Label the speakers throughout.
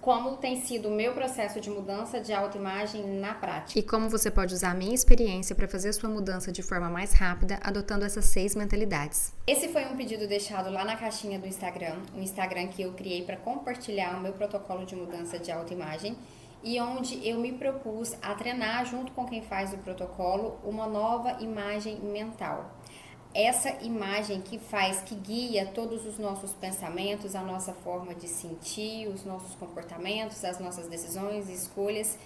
Speaker 1: como tem sido o meu processo de mudança de autoimagem na prática.
Speaker 2: E como você pode usar a minha experiência para fazer sua mudança de forma mais rápida, adotando essas 6 mentalidades.
Speaker 1: Esse foi um pedido deixado lá na caixinha do Instagram, um Instagram que eu criei para compartilhar o meu protocolo de mudança de autoimagem e onde eu me propus a treinar junto com quem faz o protocolo uma nova imagem mental. Essa imagem que guia todos os nossos pensamentos, a nossa forma de sentir, os nossos comportamentos, as nossas decisões e escolhas.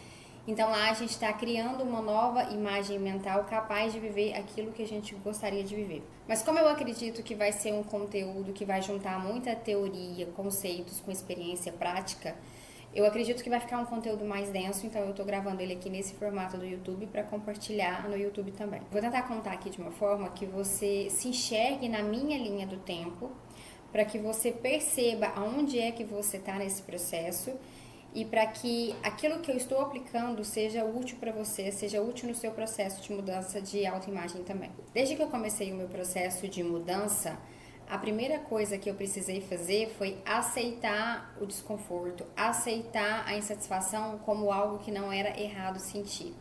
Speaker 1: Então lá a gente está criando uma nova imagem mental capaz de viver aquilo que a gente gostaria de viver. Mas como eu acredito que vai ser um conteúdo que vai juntar muita teoria, conceitos com experiência prática, eu acredito que vai ficar um conteúdo mais denso, então eu estou gravando ele aqui nesse formato do YouTube para compartilhar no YouTube também. Vou tentar contar aqui de uma forma que você se enxergue na minha linha do tempo, para que você perceba aonde é que você está nesse processo e para que aquilo que eu estou aplicando seja útil para você, seja útil no seu processo de mudança de autoimagem também. Desde que eu comecei o meu processo de mudança, a primeira coisa que eu precisei fazer foi aceitar o desconforto, aceitar a insatisfação como algo que não era errado sentir.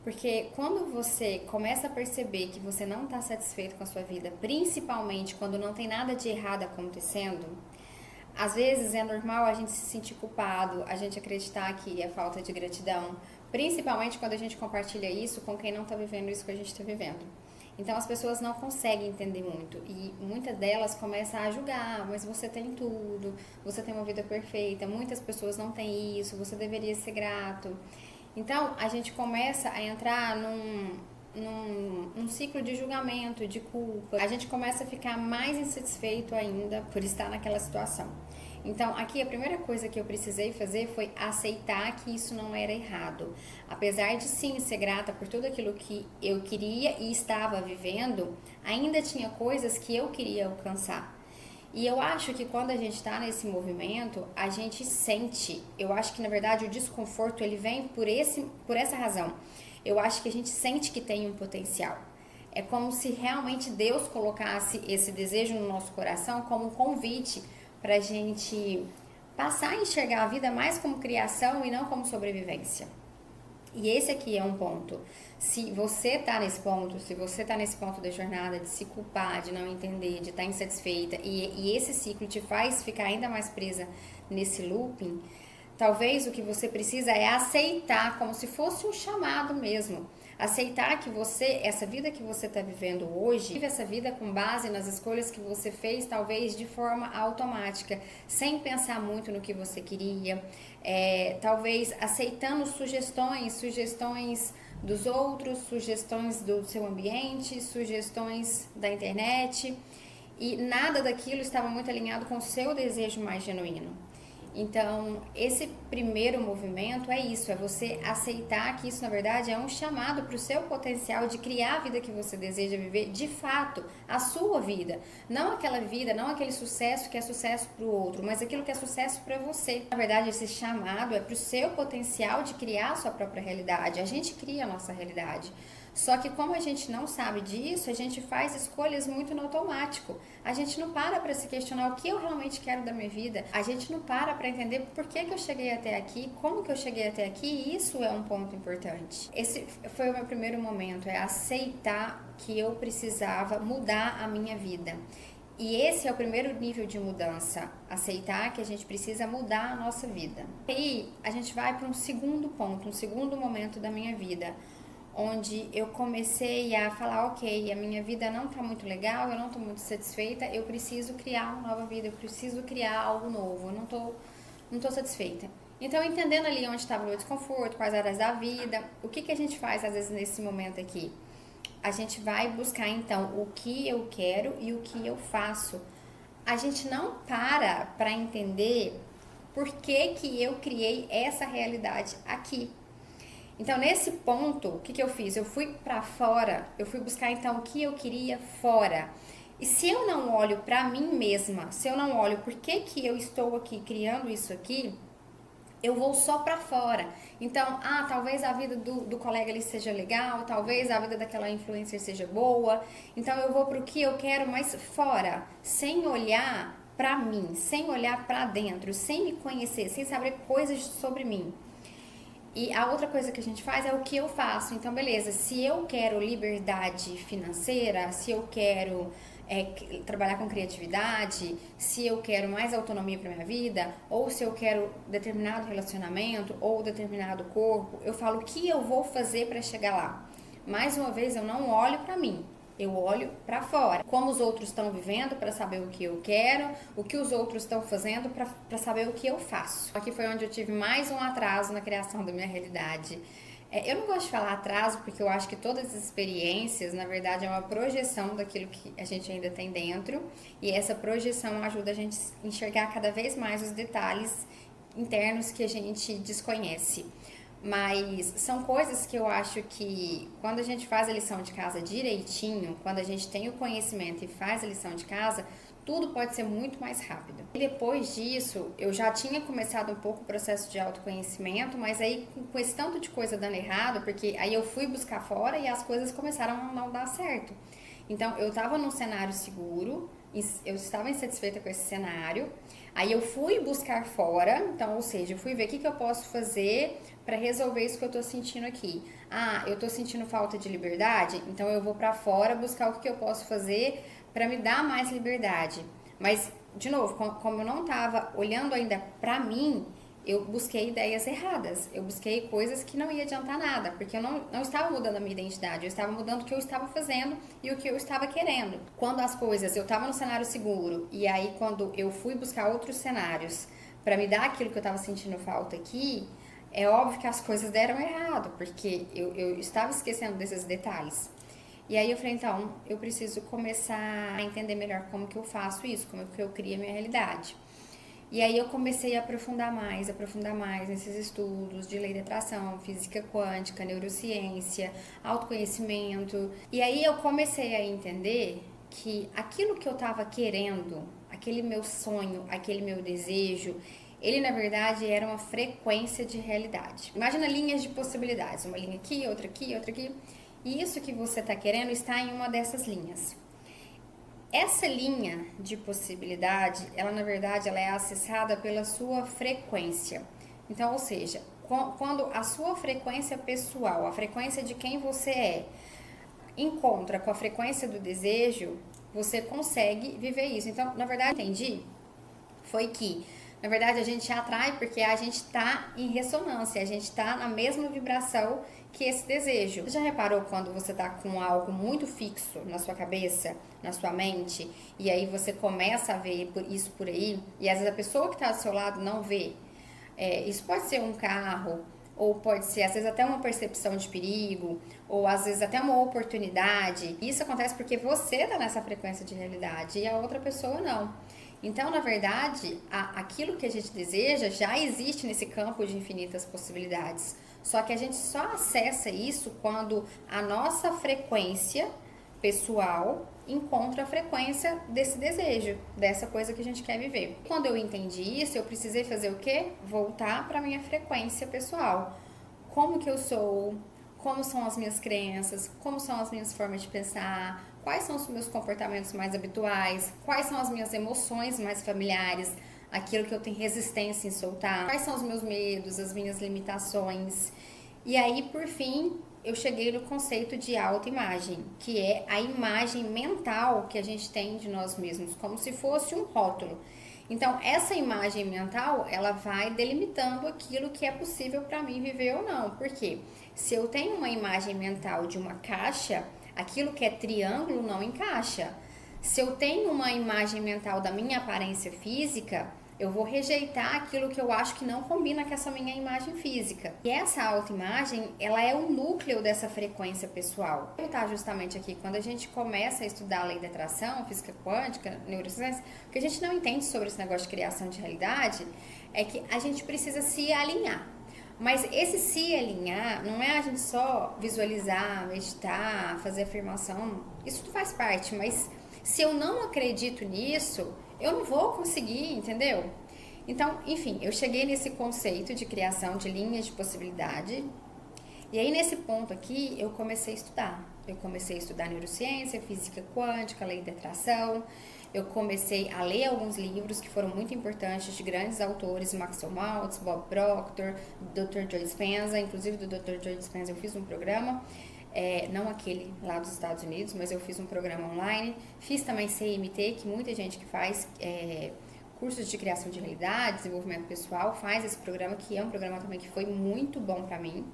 Speaker 1: Porque quando você começa a perceber que você não está satisfeito com a sua vida, principalmente quando não tem nada de errado acontecendo, às vezes é normal a gente se sentir culpado, a gente acreditar que é falta de gratidão, principalmente quando a gente compartilha isso com quem não está vivendo isso que a gente está vivendo. Então as pessoas não conseguem entender muito e muitas delas começam a julgar, mas você tem tudo, você tem uma vida perfeita, muitas pessoas não têm isso, você deveria ser grato. Então a gente começa a entrar num ciclo de julgamento, de culpa. A gente começa a ficar mais insatisfeito ainda por estar naquela situação. Então, aqui a primeira coisa que eu precisei fazer foi aceitar que isso não era errado. Apesar de sim ser grata por tudo aquilo que eu queria e estava vivendo, ainda tinha coisas que eu queria alcançar. E eu acho que quando a gente está nesse movimento, a gente sente. Eu acho que na verdade o desconforto ele vem por essa razão. Eu acho que a gente sente que tem um potencial. É como se realmente Deus colocasse esse desejo no nosso coração como um convite para a gente passar a enxergar a vida mais como criação e não como sobrevivência. E esse aqui é um ponto. Se você está nesse ponto, se você está nesse ponto da jornada de se culpar, de não entender, de estar insatisfeita, e esse ciclo te faz ficar ainda mais presa nesse looping, talvez o que você precisa é aceitar como se fosse um chamado mesmo. Aceitar que essa vida que você está vivendo hoje, vive essa vida com base nas escolhas que você fez, talvez de forma automática, sem pensar muito no que você queria, talvez aceitando sugestões dos outros, sugestões do seu ambiente, sugestões da internet, e nada daquilo estava muito alinhado com o seu desejo mais genuíno. Então, esse primeiro movimento é isso, é você aceitar que isso, na verdade, é um chamado para o seu potencial de criar a vida que você deseja viver, de fato, a sua vida. Não aquela vida, não aquele sucesso que é sucesso para o outro, mas aquilo que é sucesso para você. Na verdade, esse chamado é para o seu potencial de criar a sua própria realidade. A gente cria a nossa realidade. Só que como a gente não sabe disso, a gente faz escolhas muito no automático. A gente não para se questionar o que eu realmente quero da minha vida. A gente não para entender por que eu cheguei até aqui, como que eu cheguei até aqui, e isso é um ponto importante. Esse foi o meu primeiro momento, é aceitar que eu precisava mudar a minha vida. E esse é o primeiro nível de mudança, aceitar que a gente precisa mudar a nossa vida. E aí a gente vai para um segundo ponto, um segundo momento da minha vida, onde eu comecei a falar, ok, a minha vida não tá muito legal, eu não tô muito satisfeita, eu preciso criar uma nova vida, eu preciso criar algo novo, eu não tô satisfeita. Então, entendendo ali onde estava o meu desconforto, quais áreas da vida, o que a gente faz às vezes nesse momento aqui? A gente vai buscar então o que eu quero e o que eu faço. A gente não para entender por que eu criei essa realidade aqui. Então, nesse ponto, o que eu fiz? Eu fui pra fora, eu fui buscar então o que eu queria fora. E se eu não olho pra mim mesma, se eu não olho por que eu estou aqui criando isso aqui, eu vou só pra fora. Então, talvez a vida do colega ali seja legal, talvez a vida daquela influencer seja boa. Então, eu vou pro que eu quero, mas fora, sem olhar pra mim, sem olhar pra dentro, sem me conhecer, sem saber coisas sobre mim. E a outra coisa que a gente faz é o que eu faço. Então, beleza, se eu quero liberdade financeira, se eu quero trabalhar com criatividade, se eu quero mais autonomia para minha vida, ou se eu quero determinado relacionamento ou determinado corpo, eu falo o que eu vou fazer para chegar lá. Mais uma vez, eu não olho para mim. Eu olho para fora, como os outros estão vivendo para saber o que eu quero, o que os outros estão fazendo para saber o que eu faço. Aqui foi onde eu tive mais um atraso na criação da minha realidade. Eu não gosto de falar atraso porque eu acho que todas as experiências, na verdade, é uma projeção daquilo que a gente ainda tem dentro, e essa projeção ajuda a gente a enxergar cada vez mais os detalhes internos que a gente desconhece. Mas são coisas que eu acho que quando a gente faz a lição de casa direitinho, quando a gente tem o conhecimento e faz a lição de casa, tudo pode ser muito mais rápido. E depois disso, eu já tinha começado um pouco o processo de autoconhecimento, mas aí com esse tanto de coisa dando errado, porque aí eu fui buscar fora e as coisas começaram a não dar certo. Então, eu estava num cenário seguro, eu estava insatisfeita com esse cenário, aí eu fui buscar fora, então, ou seja, eu fui ver o que eu posso fazer para resolver isso que eu tô sentindo aqui. Ah, eu tô sentindo falta de liberdade, então eu vou para fora buscar o que eu posso fazer para me dar mais liberdade. Mas, de novo, como eu não tava olhando ainda para mim, eu busquei ideias erradas, eu busquei coisas que não ia adiantar nada, porque eu não estava mudando a minha identidade, eu estava mudando o que eu estava fazendo e o que eu estava querendo. Quando as coisas, eu estava no cenário seguro, e aí quando eu fui buscar outros cenários para me dar aquilo que eu estava sentindo falta aqui, é óbvio que as coisas deram errado, porque eu estava esquecendo desses detalhes. E aí eu falei, então, eu preciso começar a entender melhor como que eu faço isso, como que eu crio a minha realidade. E aí eu comecei a aprofundar mais nesses estudos de lei da atração, física quântica, neurociência, autoconhecimento. E aí eu comecei a entender que aquilo que eu estava querendo, aquele meu sonho, aquele meu desejo, ele na verdade era uma frequência de realidade. Imagina linhas de possibilidades, uma linha aqui, outra aqui, outra aqui. E isso que você está querendo está em uma dessas linhas. Essa linha de possibilidade, ela na verdade ela é acessada pela sua frequência. Então, ou seja, quando a sua frequência pessoal, a frequência de quem você é, encontra com a frequência do desejo, você consegue viver isso. Então, na verdade, entendi foi que, na verdade, a gente atrai porque a gente está em ressonância, a gente está na mesma vibração que esse desejo. Você já reparou quando você está com algo muito fixo na sua cabeça, na sua mente, e aí você começa a ver isso por aí, e às vezes a pessoa que está do seu lado não vê? Isso pode ser um carro, ou pode ser às vezes até uma percepção de perigo, ou às vezes até uma oportunidade. Isso acontece porque você está nessa frequência de realidade e a outra pessoa não. Então, na verdade, aquilo que a gente deseja já existe nesse campo de infinitas possibilidades. Só que a gente só acessa isso quando a nossa frequência pessoal encontra a frequência desse desejo, dessa coisa que a gente quer viver. Quando eu entendi isso, eu precisei fazer o quê? Voltar para a minha frequência pessoal. Como que eu sou? Como são as minhas crenças? Como são as minhas formas de pensar? Quais são os meus comportamentos mais habituais? Quais são as minhas emoções mais familiares? Aquilo que eu tenho resistência em soltar? Quais são os meus medos, as minhas limitações? E aí, por fim, eu cheguei no conceito de autoimagem, que é a imagem mental que a gente tem de nós mesmos, como se fosse um rótulo. Então, essa imagem mental, ela vai delimitando aquilo que é possível para mim viver ou não. Por quê? Se eu tenho uma imagem mental de uma caixa, aquilo que é triângulo não encaixa. Se eu tenho uma imagem mental da minha aparência física, eu vou rejeitar aquilo que eu acho que não combina com essa minha imagem física. E essa autoimagem, ela é o núcleo dessa frequência pessoal. Eu tá justamente aqui, quando a gente começa a estudar a lei da atração, física quântica, neurociência, o que a gente não entende sobre esse negócio de criação de realidade é que a gente precisa se alinhar. Mas esse se alinhar não é a gente só visualizar, meditar, fazer afirmação. Isso tudo faz parte, mas se eu não acredito nisso, eu não vou conseguir, entendeu? Então, enfim, eu cheguei nesse conceito de criação de linhas de possibilidade. E aí, nesse ponto aqui, eu comecei a estudar. Eu comecei a estudar neurociência, física quântica, lei da atração. eu comecei a ler alguns livros que foram muito importantes de grandes autores, Maxwell Maltz, Bob Proctor, Dr. Joe Dispenza. Inclusive do Dr. Joe Dispenza eu fiz um programa, não aquele lá dos Estados Unidos, mas eu fiz um programa online. Fiz também CMT, que muita gente que faz cursos de criação de realidade, desenvolvimento pessoal, faz esse programa, que é um programa também que foi muito bom para mim.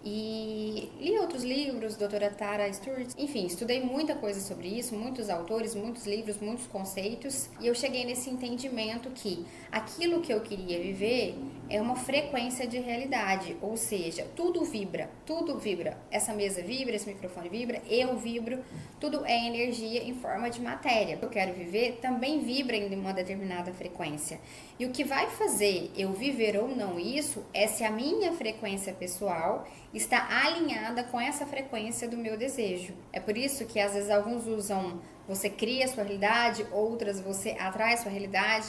Speaker 1: E li outros livros, doutora Tara Stewart, enfim, estudei muita coisa sobre isso, muitos autores, muitos livros, muitos conceitos, e eu cheguei nesse entendimento que aquilo que eu queria viver é uma frequência de realidade, ou seja, tudo vibra, essa mesa vibra, esse microfone vibra, eu vibro, tudo é energia em forma de matéria. O que eu quero viver também vibra em uma determinada frequência, e o que vai fazer eu viver ou não isso é se a minha frequência pessoal está alinhada com essa frequência do meu desejo. É por isso que às vezes alguns usam você cria a sua realidade, outras você atrai a sua realidade,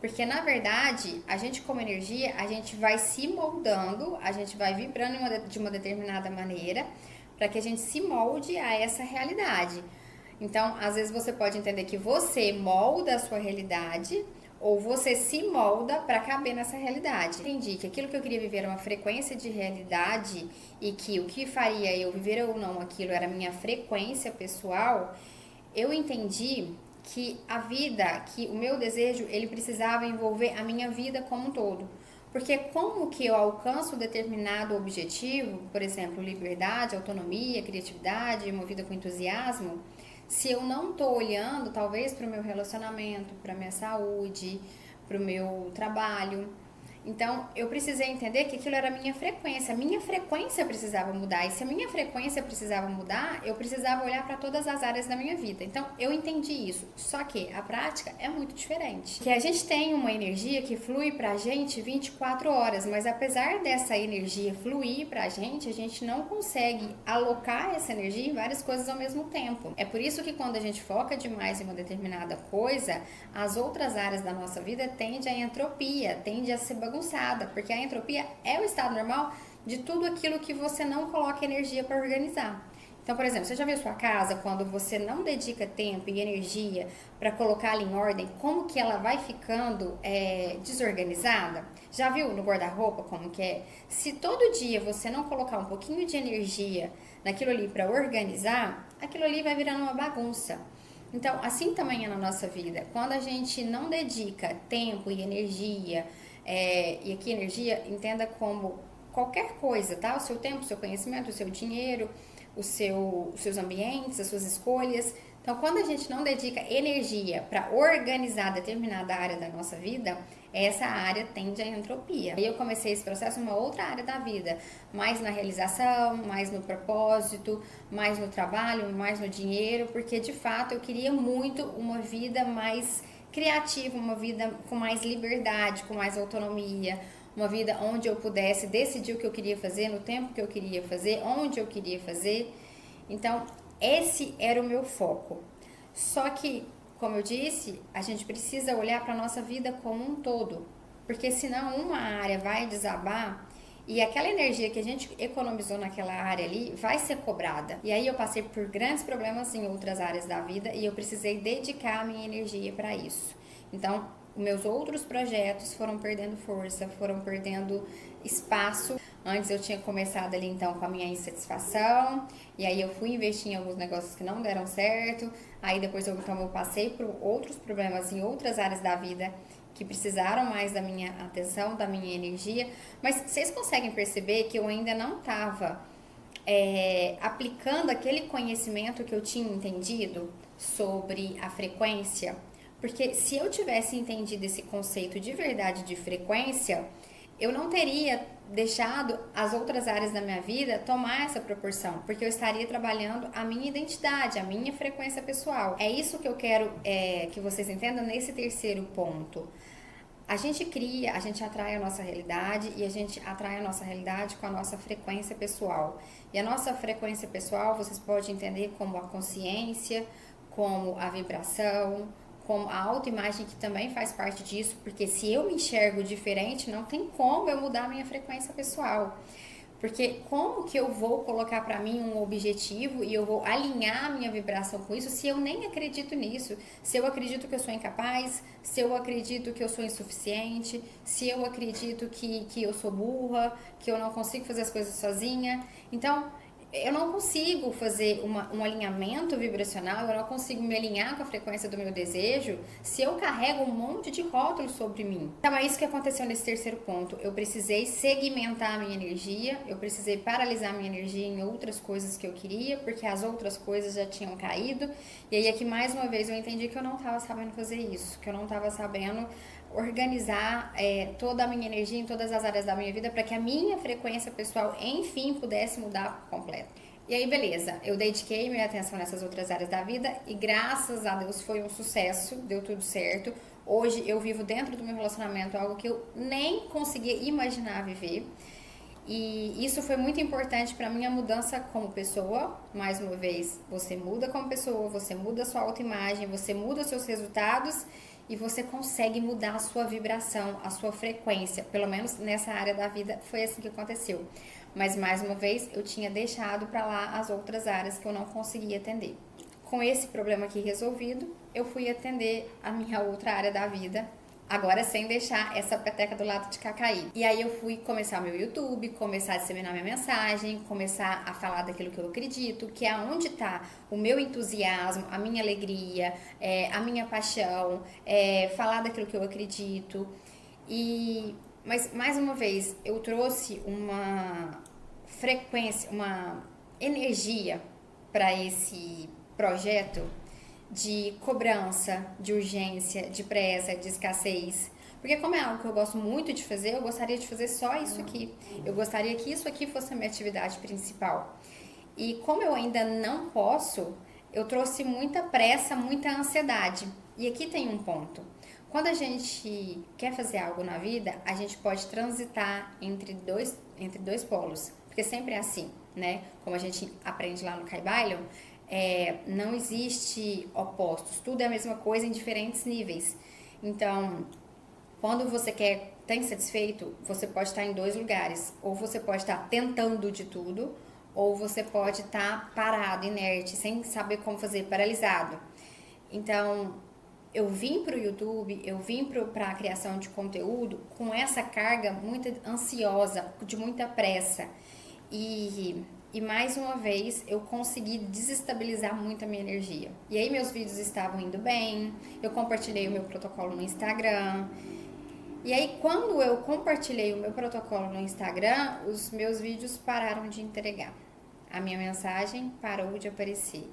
Speaker 1: porque na verdade a gente como energia, a gente vai se moldando, a gente vai vibrando de uma determinada maneira para que a gente se molde a essa realidade. Então às vezes você pode entender que você molda a sua realidade, ou você se molda para caber nessa realidade. Entendi que aquilo que eu queria viver era uma frequência de realidade e que o que faria eu viver ou não aquilo era a minha frequência pessoal. Eu entendi que a vida, que o meu desejo, ele precisava envolver a minha vida como um todo. Porque como que eu alcanço determinado objetivo, por exemplo, liberdade, autonomia, criatividade, uma vida com entusiasmo, se eu não estou olhando, talvez, para o meu relacionamento, para a minha saúde, para o meu trabalho. Então, eu precisei entender que aquilo era a minha frequência precisava mudar, e se a minha frequência precisava mudar, eu precisava olhar para todas as áreas da minha vida. Então, eu entendi isso, só que a prática é muito diferente. Que a gente tem uma energia que flui pra gente 24 horas, mas apesar dessa energia fluir pra gente, a gente não consegue alocar essa energia em várias coisas ao mesmo tempo. É por isso que quando a gente foca demais em uma determinada coisa, as outras áreas da nossa vida tendem a entropia, tendem a ser bagunçada, porque a entropia é o estado normal de tudo aquilo que você não coloca energia para organizar. Então, por exemplo, você já viu sua casa, quando você não dedica tempo e energia para colocá-la em ordem, como que ela vai ficando desorganizada? Já viu no guarda-roupa como que é? Se todo dia você não colocar um pouquinho de energia naquilo ali para organizar, aquilo ali vai virando uma bagunça. Então, assim também é na nossa vida. Quando a gente não dedica tempo e energia, e aqui energia, entenda como qualquer coisa, tá? O seu tempo, o seu conhecimento, o seu dinheiro, os seus ambientes, as suas escolhas. Então, quando a gente não dedica energia para organizar determinada área da nossa vida, essa área tende à entropia. Aí eu comecei esse processo numa outra área da vida, mais na realização, mais no propósito, mais no trabalho, mais no dinheiro, porque de fato eu queria muito uma vida mais criativa, uma vida com mais liberdade, com mais autonomia, uma vida onde eu pudesse decidir o que eu queria fazer, no tempo que eu queria fazer, onde eu queria fazer. Então, esse era o meu foco. Só que, como eu disse, a gente precisa olhar para a nossa vida como um todo, porque senão uma área vai desabar e aquela energia que a gente economizou naquela área ali vai ser cobrada. E aí eu passei por grandes problemas em outras áreas da vida e eu precisei dedicar a minha energia para isso. Então, meus outros projetos foram perdendo força, foram perdendo espaço. Antes eu tinha começado ali então com a minha insatisfação, e aí eu fui investir em alguns negócios que não deram certo. Aí depois eu passei por outros problemas em outras áreas da vida que precisaram mais da minha atenção, da minha energia. Mas vocês conseguem perceber que eu ainda não estava aplicando aquele conhecimento que eu tinha entendido sobre a frequência? Porque se eu tivesse entendido esse conceito de verdade de frequência, eu não teria deixado as outras áreas da minha vida tomar essa proporção, porque eu estaria trabalhando a minha identidade, a minha frequência pessoal. É isso que eu quero que vocês entendam nesse terceiro ponto. A gente cria, a gente atrai a nossa realidade e a gente atrai a nossa realidade com a nossa frequência pessoal. E a nossa frequência pessoal vocês podem entender como a consciência, como a vibração, como a autoimagem, que também faz parte disso, porque se eu me enxergo diferente, não tem como eu mudar a minha frequência pessoal. Porque como que eu vou colocar para mim um objetivo e eu vou alinhar a minha vibração com isso se eu nem acredito nisso? Se eu acredito que eu sou incapaz, se eu acredito que eu sou insuficiente, se eu acredito que eu sou burra, que eu não consigo fazer as coisas sozinha. Então, eu não consigo fazer um alinhamento vibracional, eu não consigo me alinhar com a frequência do meu desejo se eu carrego um monte de rótulos sobre mim. Então é isso que aconteceu nesse terceiro ponto. Eu precisei segmentar a minha energia, eu precisei paralisar a minha energia em outras coisas que eu queria, porque as outras coisas já tinham caído. E aí aqui mais uma vez eu entendi que eu não estava sabendo fazer isso, que eu não estava sabendo organizar toda a minha energia em todas as áreas da minha vida para que a minha frequência pessoal, enfim, pudesse mudar por completo. E aí, beleza, eu dediquei minha atenção nessas outras áreas da vida e graças a Deus foi um sucesso, deu tudo certo. Hoje eu vivo dentro do meu relacionamento algo que eu nem conseguia imaginar viver. E isso foi muito importante para minha mudança como pessoa. Mais uma vez, você muda como pessoa, você muda a sua autoimagem, você muda os seus resultados e você consegue mudar a sua vibração, a sua frequência. Pelo menos nessa área da vida foi assim que aconteceu. Mas mais uma vez, eu tinha deixado para lá as outras áreas que eu não conseguia atender. Com esse problema aqui resolvido, eu fui atender a minha outra área da vida, agora sem deixar essa peteca do lado de cá cair. E aí eu fui começar o meu YouTube, começar a disseminar minha mensagem, começar a falar daquilo que eu acredito, que é onde está o meu entusiasmo, a minha alegria, a minha paixão, falar daquilo que eu acredito. Mas, mais uma vez, eu trouxe uma frequência, uma energia para esse projeto de cobrança, de urgência, de pressa, de escassez. Porque como é algo que eu gosto muito de fazer, eu gostaria de fazer só isso aqui. Eu gostaria que isso aqui fosse a minha atividade principal. E como eu ainda não posso, eu trouxe muita pressa, muita ansiedade. E aqui tem um ponto. Quando a gente quer fazer algo na vida, a gente pode transitar entre dois polos. Porque sempre é assim, né? Como a gente aprende lá no Kybalion, não existe opostos, tudo é a mesma coisa em diferentes níveis. Então, quando você quer estar insatisfeito, você pode estar em dois lugares. Ou você pode estar tentando de tudo, ou você pode estar parado, inerte, sem saber como fazer, paralisado. Então, eu vim para o YouTube, eu vim para a criação de conteúdo com essa carga muito ansiosa, de muita pressa. E mais uma vez eu consegui desestabilizar muito a minha energia. E aí meus vídeos estavam indo bem, eu compartilhei o meu protocolo no Instagram. E aí quando eu compartilhei o meu protocolo no Instagram, os meus vídeos pararam de entregar. A minha mensagem parou de aparecer.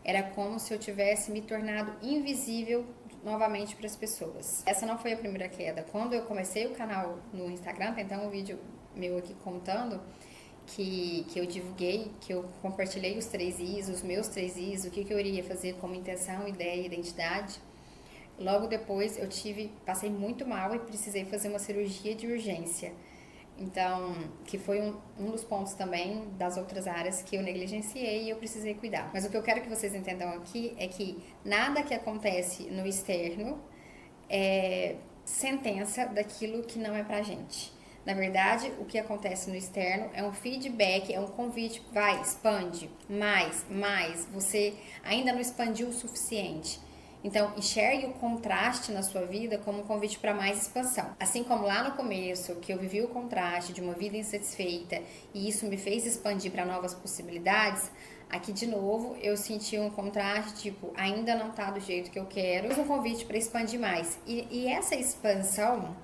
Speaker 1: Era como se eu tivesse me tornado invisível novamente para as pessoas. Essa não foi a primeira queda. Quando eu comecei o canal no Instagram, tem então um vídeo meu aqui contando que eu divulguei, que eu compartilhei os 3 Is, os meus 3 Is, o que eu iria fazer como intenção, ideia e identidade. Logo depois passei muito mal e precisei fazer uma cirurgia de urgência. Então, que foi um dos pontos também das outras áreas que eu negligenciei e eu precisei cuidar. Mas o que eu quero que vocês entendam aqui é que nada que acontece no externo é sentença daquilo que não é pra gente. Na verdade, o que acontece no externo é um feedback, é um convite, vai, expande, mais, você ainda não expandiu o suficiente. Então, enxergue o contraste na sua vida como um convite para mais expansão. Assim como lá no começo, que eu vivi o contraste de uma vida insatisfeita e isso me fez expandir para novas possibilidades, aqui de novo eu senti um contraste, tipo, ainda não tá do jeito que eu quero, mas um convite para expandir mais. E essa expansão,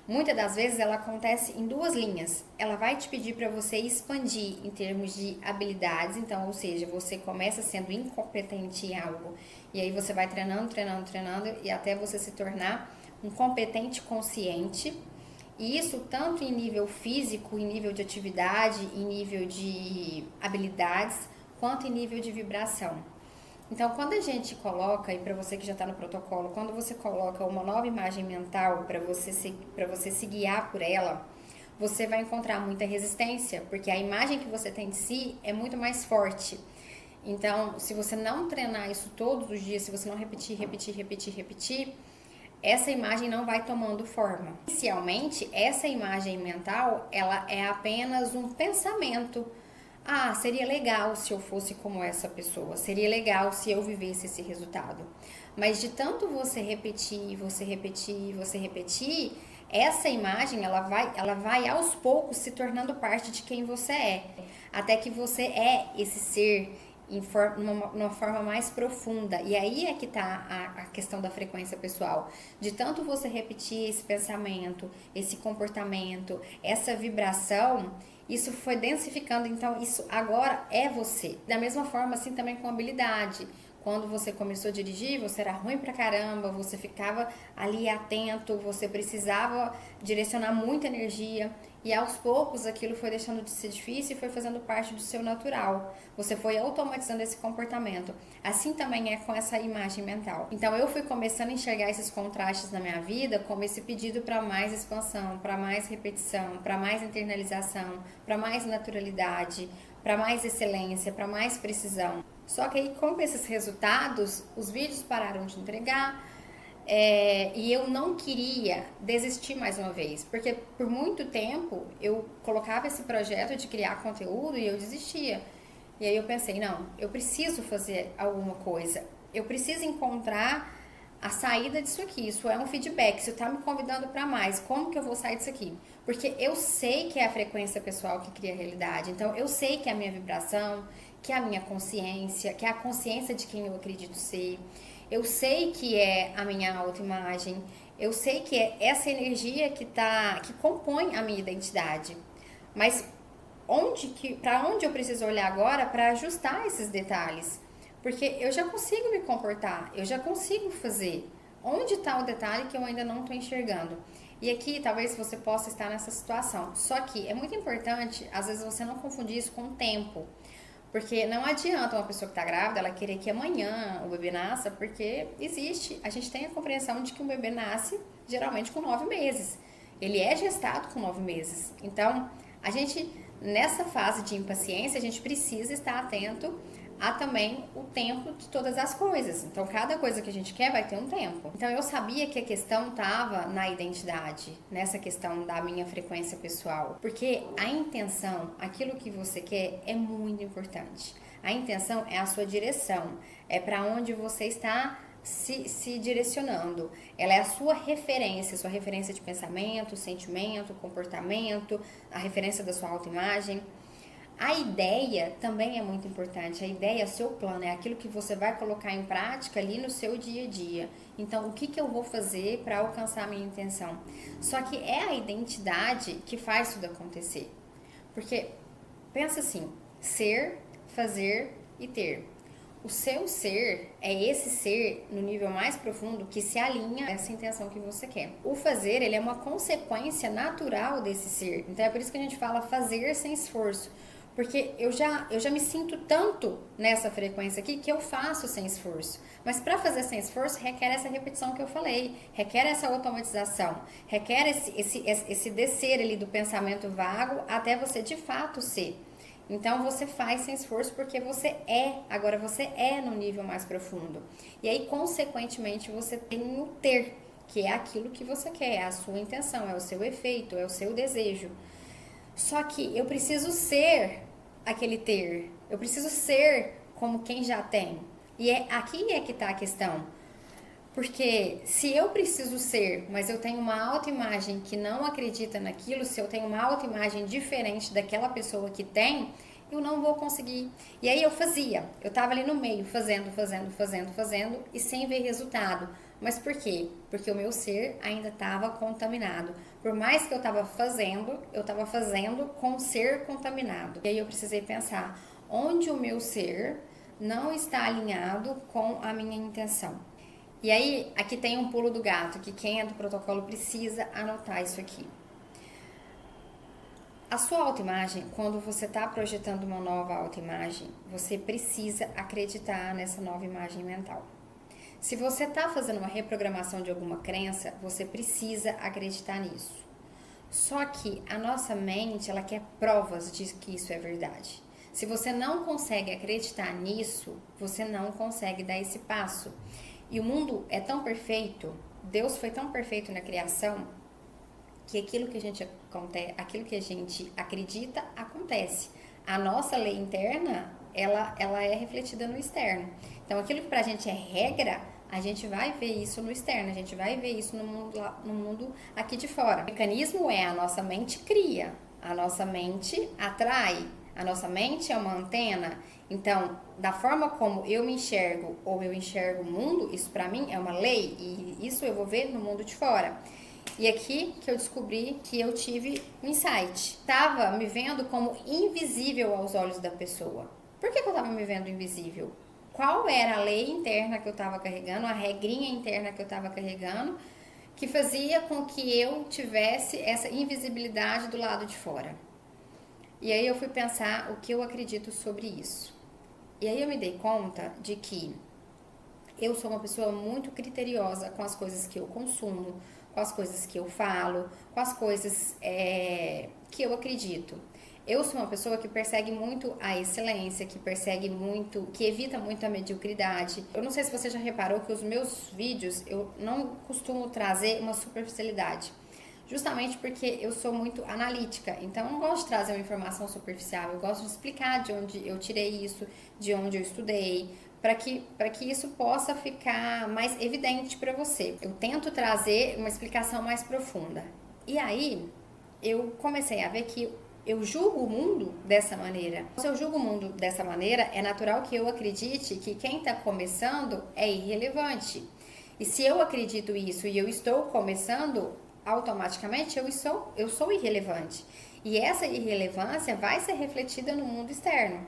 Speaker 1: muitas das vezes ela acontece em 2 linhas. Ela vai te pedir para você expandir em termos de habilidades, então, ou seja, você começa sendo incompetente em algo e aí você vai treinando e até você se tornar um competente consciente. E isso tanto em nível físico, em nível de atividade, em nível de habilidades, quanto em nível de vibração. Então, quando a gente coloca, e para você que já está no protocolo, quando você coloca uma nova imagem mental para você se guiar por ela, você vai encontrar muita resistência, porque a imagem que você tem de si é muito mais forte. Então, se você não treinar isso todos os dias, se você não repetir, essa imagem não vai tomando forma. Inicialmente, essa imagem mental, ela é apenas um pensamento. Ah, seria legal se eu fosse como essa pessoa, seria legal se eu vivesse esse resultado. Mas de tanto você repetir, essa imagem ela vai aos poucos se tornando parte de quem você é, até que você é esse ser numa forma mais profunda. E aí é que tá a questão da frequência pessoal. De tanto você repetir esse pensamento, esse comportamento, essa vibração, isso foi densificando, então isso agora é você. Da mesma forma, assim também com habilidade. Quando você começou a dirigir, você era ruim pra caramba, você ficava ali atento, você precisava direcionar muita energia e aos poucos aquilo foi deixando de ser difícil e foi fazendo parte do seu natural. Você foi automatizando esse comportamento. Assim também é com essa imagem mental. Então eu fui começando a enxergar esses contrastes na minha vida como esse pedido para mais expansão, para mais repetição, para mais internalização, para mais naturalidade, para mais excelência, para mais precisão. Só que aí, com esses resultados, os vídeos pararam de entregar e eu não queria desistir mais uma vez, porque por muito tempo eu colocava esse projeto de criar conteúdo e eu desistia. E aí eu pensei, não, eu preciso fazer alguma coisa, eu preciso encontrar a saída disso aqui, isso é um feedback, isso tá me convidando para mais, como que eu vou sair disso aqui? Porque eu sei que é a frequência pessoal que cria a realidade, então eu sei que é a minha vibração, que é a minha consciência, que é a consciência de quem eu acredito ser, eu sei que é a minha autoimagem, eu sei que é essa energia que compõe a minha identidade, mas para onde eu preciso olhar agora para ajustar esses detalhes? Porque eu já consigo me comportar, eu já consigo fazer. Onde está o detalhe que eu ainda não estou enxergando? E aqui talvez você possa estar nessa situação. Só que é muito importante, às vezes, você não confundir isso com o tempo. Porque não adianta uma pessoa que está grávida, ela querer que amanhã o bebê nasça, porque a gente tem a compreensão de que um bebê nasce geralmente com 9 meses. Ele é gestado com 9 meses. Então, nessa fase de impaciência, a gente precisa estar atento há também o tempo de todas as coisas. Então, cada coisa que a gente quer vai ter um tempo. Então, eu sabia que a questão estava na identidade, nessa questão da minha frequência pessoal. Porque a intenção, aquilo que você quer, é muito importante. A intenção é a sua direção, é para onde você está se direcionando. Ela é a sua referência de pensamento, sentimento, comportamento, a referência da sua autoimagem. A ideia também é muito importante. A ideia é o seu plano, é aquilo que você vai colocar em prática ali no seu dia a dia. Então, o que eu vou fazer para alcançar a minha intenção? Só que é a identidade que faz tudo acontecer. Porque, pensa assim, ser, fazer e ter. O seu ser é esse ser no nível mais profundo que se alinha a essa intenção que você quer. O fazer, ele é uma consequência natural desse ser. Então, é por isso que a gente fala fazer sem esforço. Porque eu já me sinto tanto nessa frequência aqui que eu faço sem esforço. Mas para fazer sem esforço requer essa repetição que eu falei, requer essa automatização, requer esse descer ali do pensamento vago até você de fato ser. Então você faz sem esforço porque agora você é no nível mais profundo. E aí, consequentemente, você tem o ter, que é aquilo que você quer, é a sua intenção, é o seu efeito, é o seu desejo. Só que eu preciso ser aquele ter. Eu preciso ser como quem já tem. E aqui é que está a questão. Porque se eu preciso ser, mas eu tenho uma autoimagem que não acredita naquilo, se eu tenho uma autoimagem diferente daquela pessoa que tem, eu não vou conseguir. E aí eu estava ali no meio, fazendo e sem ver resultado. Mas por quê? Porque o meu ser ainda estava contaminado. Por mais que eu estava fazendo com o ser contaminado. E aí eu precisei pensar, onde o meu ser não está alinhado com a minha intenção. E aí, aqui tem um pulo do gato, que quem é do protocolo precisa anotar isso aqui. A sua autoimagem, quando você está projetando uma nova autoimagem, você precisa acreditar nessa nova imagem mental. Se você está fazendo uma reprogramação de alguma crença, você precisa acreditar nisso. Só que a nossa mente, ela quer provas de que isso é verdade. Se você não consegue acreditar nisso, você não consegue dar esse passo. E o mundo é tão perfeito, Deus foi tão perfeito na criação que aquilo que a gente acredita, acontece. A nossa lei interna, ela é refletida no externo. Então, aquilo que pra gente é regra, a gente vai ver isso no externo, a gente vai ver isso no mundo aqui de fora. O mecanismo é a nossa mente cria, a nossa mente atrai, a nossa mente é uma antena. Então, da forma como eu me enxergo ou eu enxergo o mundo, isso pra mim é uma lei e isso eu vou ver no mundo de fora. E aqui que eu descobri que eu tive um insight. Tava me vendo como invisível aos olhos da pessoa. Por que eu tava me vendo invisível? Qual era a lei interna que eu tava carregando, a regrinha interna que eu tava carregando, que fazia com que eu tivesse essa invisibilidade do lado de fora? E aí eu fui pensar o que eu acredito sobre isso. E aí eu me dei conta de que eu sou uma pessoa muito criteriosa com as coisas que eu consumo, com as coisas que eu falo, com as coisas que eu acredito. Eu sou uma pessoa que persegue muito a excelência, que evita muito a mediocridade. Eu não sei se você já reparou que os meus vídeos, eu não costumo trazer uma superficialidade. Justamente porque eu sou muito analítica, então eu não gosto de trazer uma informação superficial, eu gosto de explicar de onde eu tirei isso, de onde eu estudei, para que isso possa ficar mais evidente para você. Eu tento trazer uma explicação mais profunda. E aí, eu comecei a ver que eu julgo o mundo dessa maneira. Se eu julgo o mundo dessa maneira, é natural que eu acredite que quem está começando é irrelevante. E se eu acredito isso e eu estou começando, automaticamente eu sou irrelevante. E essa irrelevância vai ser refletida no mundo externo.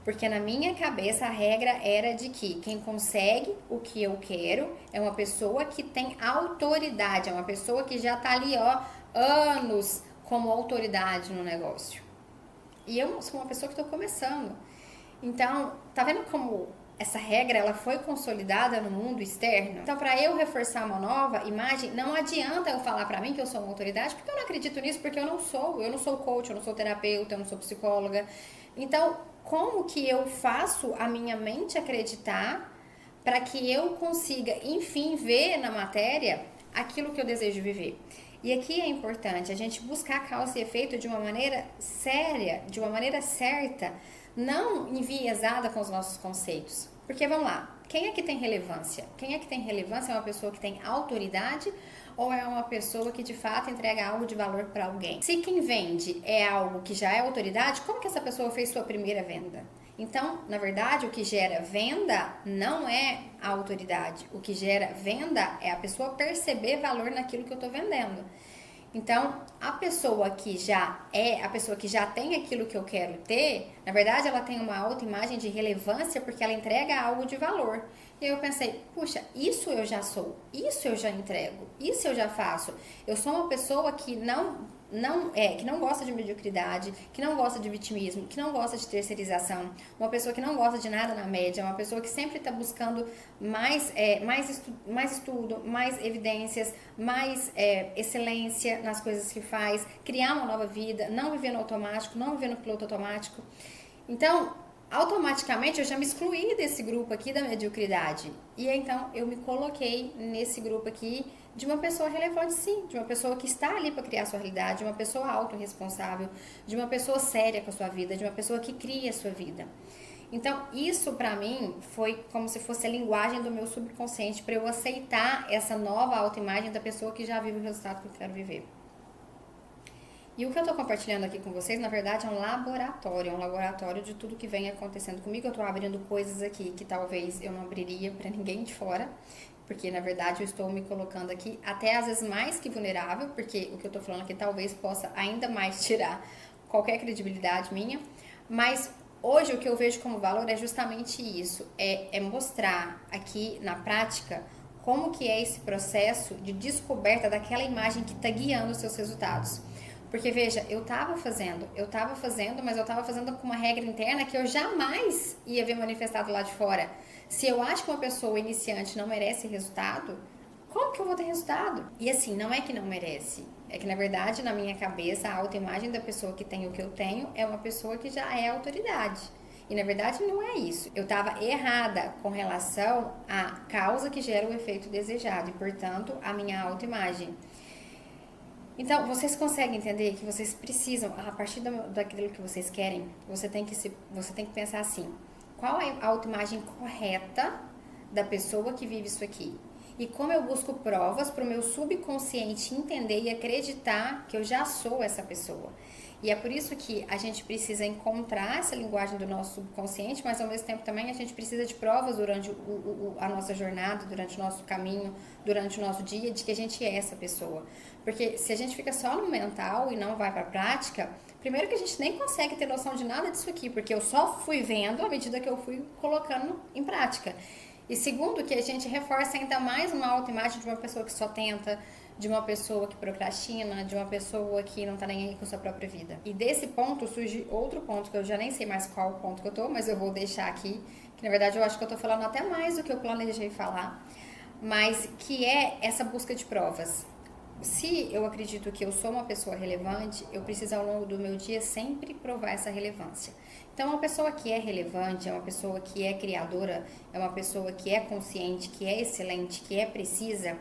Speaker 1: Porque na minha cabeça a regra era de que quem consegue o que eu quero é uma pessoa que tem autoridade, é uma pessoa que já tá ali, ó, anos como autoridade no negócio. E eu sou uma pessoa que estou começando. Então, tá vendo como essa regra ela foi consolidada no mundo externo? Então, para eu reforçar uma nova imagem, não adianta eu falar para mim que eu sou uma autoridade, porque eu não acredito nisso, porque eu não sou coach, eu não sou terapeuta, eu não sou psicóloga. Então, como que eu faço a minha mente acreditar para que eu consiga, enfim, ver na matéria aquilo que eu desejo viver? E aqui é importante a gente buscar causa e efeito de uma maneira séria, de uma maneira certa, não enviesada com os nossos conceitos. Porque, vamos lá, quem é que tem relevância? Quem é que tem relevância é uma pessoa que tem autoridade ou é uma pessoa que de fato entrega algo de valor para alguém? Se quem vende é algo que já é autoridade, como que essa pessoa fez sua primeira venda? Então, na verdade, o que gera venda não é a autoridade. O que gera venda é a pessoa perceber valor naquilo que eu estou vendendo. Então, a pessoa que já tem aquilo que eu quero ter, na verdade, ela tem uma autoimagem de relevância porque ela entrega algo de valor. E aí eu pensei, puxa, isso eu já sou, isso eu já entrego, isso eu já faço. Eu sou uma pessoa que não gosta de mediocridade, que não gosta de vitimismo, que não gosta de terceirização, uma pessoa que não gosta de nada na média, uma pessoa que sempre está buscando mais estudo, mais evidências, mais excelência nas coisas que faz, criar uma nova vida, não viver no automático, não viver no piloto automático. Então, automaticamente eu já me excluí desse grupo aqui da mediocridade. E então eu me coloquei nesse grupo aqui de uma pessoa relevante, sim, de uma pessoa que está ali para criar a sua realidade, de uma pessoa autorresponsável, de uma pessoa séria com a sua vida, de uma pessoa que cria a sua vida. Então, isso para mim foi como se fosse a linguagem do meu subconsciente para eu aceitar essa nova autoimagem da pessoa que já vive o resultado que eu quero viver. E o que eu estou compartilhando aqui com vocês, na verdade, é um laboratório de tudo que vem acontecendo comigo. Eu estou abrindo coisas aqui que talvez eu não abriria para ninguém de fora, porque, na verdade, eu estou me colocando aqui até às vezes mais que vulnerável, porque o que eu estou falando aqui talvez possa ainda mais tirar qualquer credibilidade minha, mas hoje o que eu vejo como valor é justamente isso, é mostrar aqui na prática como que é esse processo de descoberta daquela imagem que está guiando os seus resultados. Porque, veja, eu tava fazendo, mas eu tava fazendo com uma regra interna que eu jamais ia ver manifestado lá de fora. Se eu acho que uma pessoa iniciante não merece resultado, como que eu vou ter resultado? E assim, não é que não merece. É que, na verdade, na minha cabeça, a autoimagem da pessoa que tem o que eu tenho é uma pessoa que já é autoridade. E na verdade não é isso. Eu estava errada com relação à causa que gera o efeito desejado e, portanto, a minha autoimagem. Então, vocês conseguem entender que vocês precisam, a partir daquilo que vocês querem, você tem que pensar assim: qual é a autoimagem correta da pessoa que vive isso aqui? E como eu busco provas para o meu subconsciente entender e acreditar que eu já sou essa pessoa. E é por isso que a gente precisa encontrar essa linguagem do nosso subconsciente, mas ao mesmo tempo também a gente precisa de provas durante a nossa jornada, durante o nosso caminho, durante o nosso dia, de que a gente é essa pessoa. Porque se a gente fica só no mental e não vai para a prática, primeiro que a gente nem consegue ter noção de nada disso aqui, porque eu só fui vendo à medida que eu fui colocando em prática. E segundo, que a gente reforça ainda mais uma autoimagem de uma pessoa que só tenta, de uma pessoa que procrastina, de uma pessoa que não tá nem aí com sua própria vida. E desse ponto surge outro ponto, que eu já nem sei mais qual ponto que eu tô, mas eu vou deixar aqui, que na verdade eu acho que eu tô falando até mais do que eu planejei falar, mas que é essa busca de provas. Se eu acredito que eu sou uma pessoa relevante, eu preciso ao longo do meu dia sempre provar essa relevância. Então, uma pessoa que é relevante, é uma pessoa que é criadora, é uma pessoa que é consciente, que é excelente, que é precisa,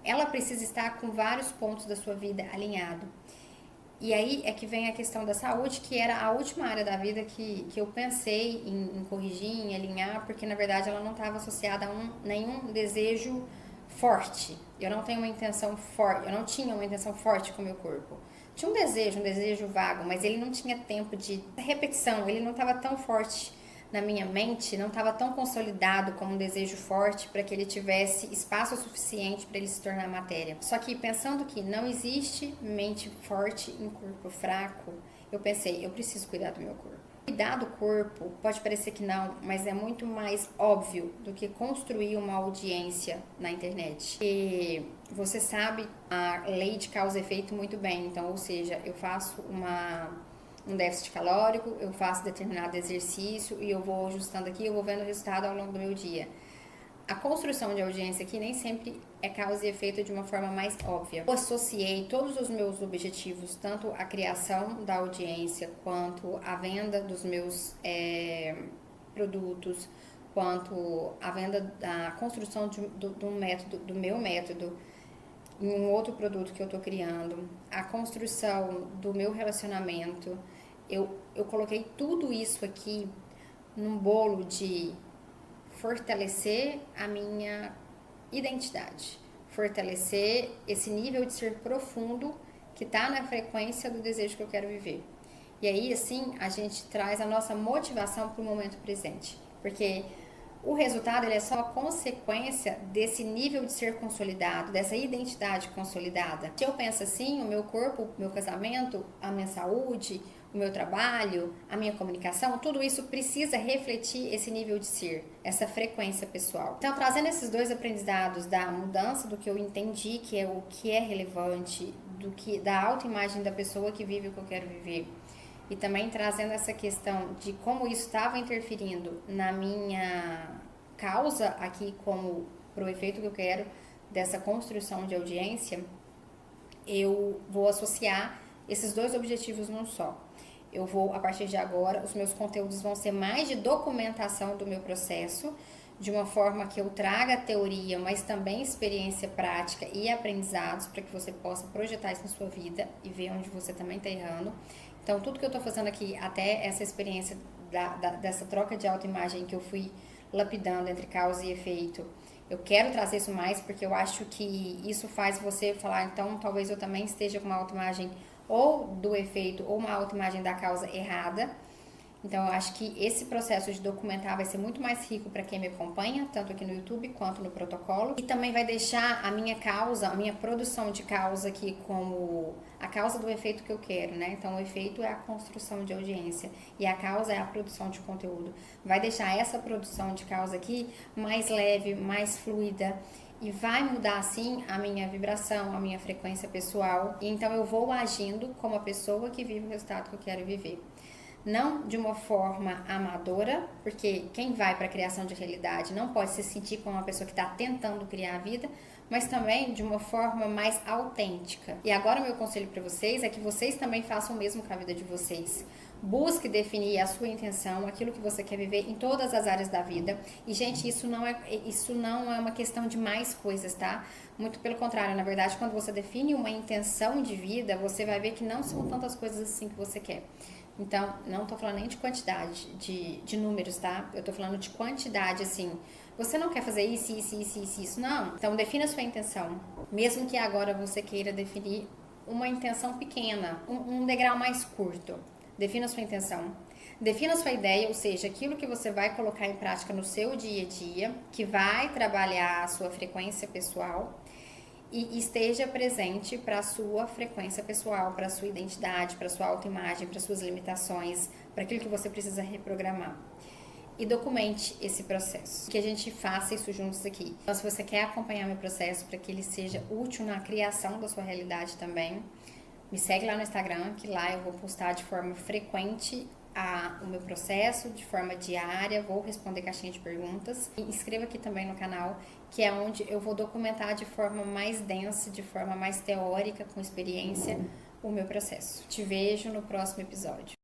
Speaker 1: ela precisa estar com vários pontos da sua vida alinhado. E aí é que vem a questão da saúde, que era a última área da vida que eu pensei em corrigir, em alinhar, porque na verdade ela não estava associada a nenhum desejo forte. Eu não tenho uma intenção forte, eu não tinha uma intenção forte com o meu corpo. Tinha um desejo vago, mas ele não tinha tempo de repetição, ele não estava tão forte na minha mente, não estava tão consolidado como um desejo forte para que ele tivesse espaço suficiente para ele se tornar matéria. Só que pensando que não existe mente forte em corpo fraco, eu pensei, eu preciso cuidar do meu corpo. Cuidar do corpo pode parecer que não, mas é muito mais óbvio do que construir uma audiência na internet. E você sabe a lei de causa e efeito muito bem, então, ou seja, eu faço um déficit calórico, eu faço determinado exercício e eu vou ajustando aqui, eu vou vendo o resultado ao longo do meu dia. A construção de audiência aqui nem sempre é causa e efeito de uma forma mais óbvia. Eu associei todos os meus objetivos, tanto a criação da audiência, quanto a venda dos meus produtos, quanto a venda, a construção do método, do meu método, em um outro produto que eu estou criando, a construção do meu relacionamento. Eu coloquei tudo isso aqui num bolo de fortalecer a minha identidade, fortalecer esse nível de ser profundo que está na frequência do desejo que eu quero viver. E aí, assim, a gente traz a nossa motivação para o momento presente, porque o resultado ele é só a consequência desse nível de ser consolidado, dessa identidade consolidada. Se eu penso assim, o meu corpo, o meu casamento, a minha saúde, o meu trabalho, a minha comunicação, tudo isso precisa refletir esse nível de ser, essa frequência pessoal. Então, trazendo esses dois aprendizados da mudança do que eu entendi que é o que é relevante, da autoimagem da pessoa que vive o que eu quero viver, e também trazendo essa questão de como isso estava interferindo na minha causa aqui, como pro efeito que eu quero dessa construção de audiência, eu vou associar esses dois objetivos num só. Eu vou, a partir de agora, os meus conteúdos vão ser mais de documentação do meu processo, de uma forma que eu traga teoria, mas também experiência prática e aprendizados para que você possa projetar isso na sua vida e ver onde você também está errando. Então, tudo que eu estou fazendo aqui, até essa experiência dessa troca de autoimagem que eu fui lapidando entre causa e efeito, eu quero trazer isso mais porque eu acho que isso faz você falar, então, talvez eu também esteja com uma autoimagem ou do efeito ou uma autoimagem da causa errada. Então, eu acho que esse processo de documentar vai ser muito mais rico para quem me acompanha, tanto aqui no YouTube quanto no protocolo. E também vai deixar a minha causa, a minha produção de causa aqui como a causa do efeito que eu quero, né? Então, o efeito é a construção de audiência e a causa é a produção de conteúdo. Vai deixar essa produção de causa aqui mais leve, mais fluida. E vai mudar, assim, a minha vibração, a minha frequência pessoal. E então, eu vou agindo como a pessoa que vive o resultado que eu quero viver. Não de uma forma amadora, porque quem vai para a criação de realidade não pode se sentir como uma pessoa que está tentando criar a vida, mas também de uma forma mais autêntica. E agora o meu conselho para vocês é que vocês também façam o mesmo com a vida de vocês. Busque definir a sua intenção, aquilo que você quer viver em todas as áreas da vida. E, gente, isso não é uma questão de mais coisas, tá? Muito pelo contrário, na verdade, quando você define uma intenção de vida, você vai ver que não são tantas coisas assim que você quer. Então, não tô falando nem de quantidade, de números, tá? Eu tô falando de quantidade, assim. Você não quer fazer isso, não. Então, defina a sua intenção. Mesmo que agora você queira definir uma intenção pequena, um degrau mais curto. Defina a sua intenção. Defina a sua ideia, ou seja, aquilo que você vai colocar em prática no seu dia a dia, que vai trabalhar a sua frequência pessoal e esteja presente para a sua frequência pessoal, para a sua identidade, para a sua autoimagem, para suas limitações, para aquilo que você precisa reprogramar. E documente esse processo. Que a gente faça isso juntos aqui. Então, se você quer acompanhar meu processo para que ele seja útil na criação da sua realidade também, me segue lá no Instagram, que lá eu vou postar de forma frequente o meu processo, de forma diária, vou responder caixinha de perguntas. E inscreva aqui também no canal, que é onde eu vou documentar de forma mais densa, de forma mais teórica, com experiência, o meu processo. Te vejo no próximo episódio.